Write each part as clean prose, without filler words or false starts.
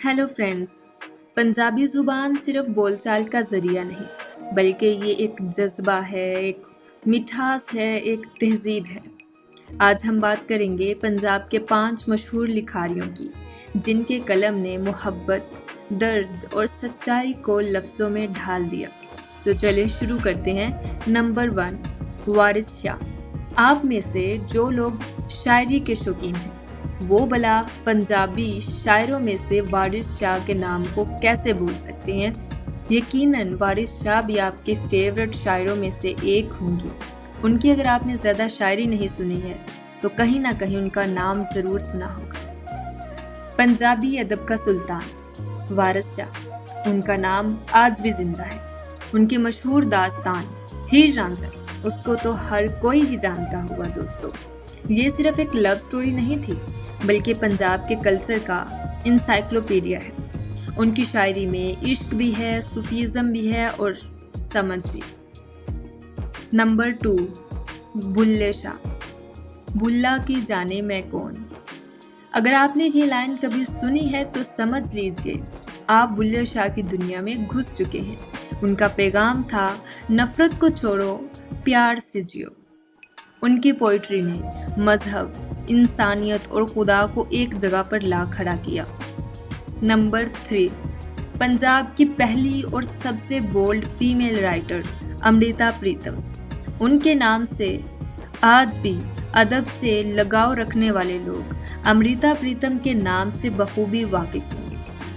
Hello friends. Punjabi ज़ुबान सिर्फ बोलचाल का ज़रिया नहीं, बल्कि ये एक जज्बा है, एक मिठास है, एक तहज़ीब है। आज हम बात करेंगे पंजाब के 5 मशहूर लिखारियों की, जिनके कलम ने मोहब्बत, दर्द और सच्चाई को लफ्ज़ों में ढाल दिया। तो चलिए शुरू करते हैं। नंबर 1, वारिस शाह। आप में से जो लोग शायरी के शौकीन हैं, वो भला पंजाबी शायरों में से वारिस शाह के नाम को कैसे भूल सकते हैं। यकीनन वारिस शाह भी आपके फेवरेट शायरों में से एक होंगे। उनकी अगर आपने ज़्यादा शायरी नहीं सुनी है तो कहीं ना कहीं उनका नाम ज़रूर सुना होगा। पंजाबी अदब का सुल्तान वारिस शाह, उनका नाम आज भी जिंदा है। उनकी मशहूर दास्तान हीर रांझा, उसको तो हर कोई ही जानता होगा दोस्तों। ये सिर्फ एक लव स्टोरी नहीं थी, बल्कि पंजाब के कल्चर का इंसाइक्लोपीडिया है। उनकी शायरी में इश्क भी है, सूफीज़म भी है और समझ भी। नंबर 2, बुल्ले शाह। बुल्ला की जाने मैं कौन। अगर आपने ये लाइन कभी सुनी है तो समझ लीजिए आप बुल्ले शाह की दुनिया में घुस चुके हैं। उनका पैगाम था, नफरत को छोड़ो, प्यार से जियो। उनकी पोइट्री ने मजहब, इंसानियत और खुदा को एक जगह पर ला खड़ा किया। नंबर 3, पंजाब की पहली और सबसे bold female writer Amrita Pritam. उनके नाम से आज भी अदब से लगाव रखने वाले लोग अमृता प्रीतम के नाम से बखूबी वाकिफ होंगे।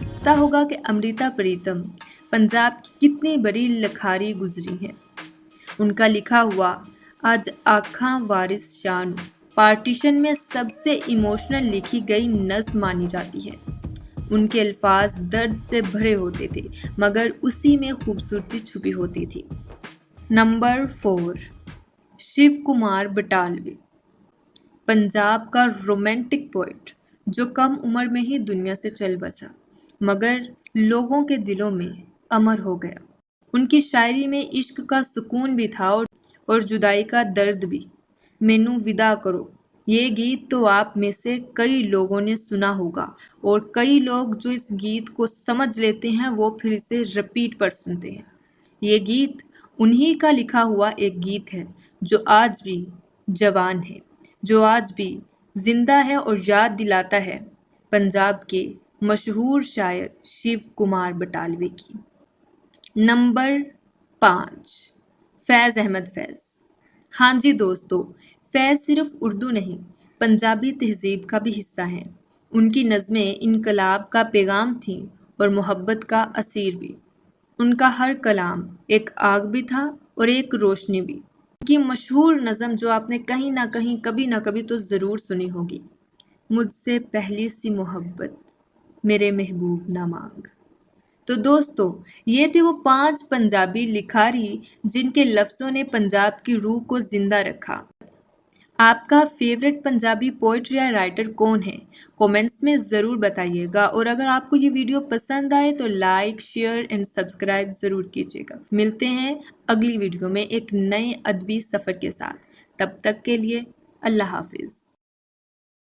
पता होगा कि अमृता प्रीतम पंजाब की कितनी बड़ी लिखारी गुजरी है। उनका लिखा हुआ आज आखां वारिस शाह नू पार्टीशन में सबसे इमोशनल लिखी गई नज़्म मानी जाती है। उनके अल्फाज दर्द से भरे होते थे, मगर उसी में खूबसूरती छुपी होती थी। नंबर 4, शिव कुमार बटालवी। पंजाब का रोमांटिक पोइट जो कम उम्र में ही दुनिया से चल बसा, मगर लोगों के दिलों में अमर हो गया। उनकी शायरी में इश्क का सुकून भी था और जुदाई का दर्द भी। मैनू विदा करो, ये गीत तो आप में से कई लोगों ने सुना होगा, और कई लोग जो इस गीत को समझ लेते हैं वो फिर इसे रिपीट पर सुनते हैं। ये गीत उन्हीं का लिखा हुआ एक गीत है जो आज भी जवान है, जो आज भी जिंदा है और याद दिलाता है पंजाब के मशहूर शायर शिव कुमार बटालवी की। नंबर 5, फैज़ अहमद फैज़। हाँ जी दोस्तों, फैज़ सिर्फ उर्दू नहीं, पंजाबी तहजीब का भी हिस्सा हैं। उनकी नज़में इनकलाब का पैगाम थीं और मोहब्बत का असीर भी। उनका हर कलाम एक आग भी था और एक रोशनी भी। उनकी मशहूर नज़म जो आपने कहीं ना कहीं कभी ना कभी तो ज़रूर सुनी होगी, मुझसे पहली सी मोहब्बत मेरे महबूब ना मांग। तो दोस्तों, ये थे वो 5 पंजाबी लिखारी जिनके लफ्ज़ों ने पंजाब की रूह को जिंदा रखा। आपका फेवरेट पंजाबी पोइट या राइटर कौन है? कमेंट्स में ज़रूर बताइएगा, और अगर आपको ये वीडियो पसंद आए तो लाइक, शेयर एंड सब्सक्राइब ज़रूर कीजिएगा। मिलते हैं अगली वीडियो में एक नए अदबी सफ़र के साथ। तब तक के लिए अल्लाह हाफिज़।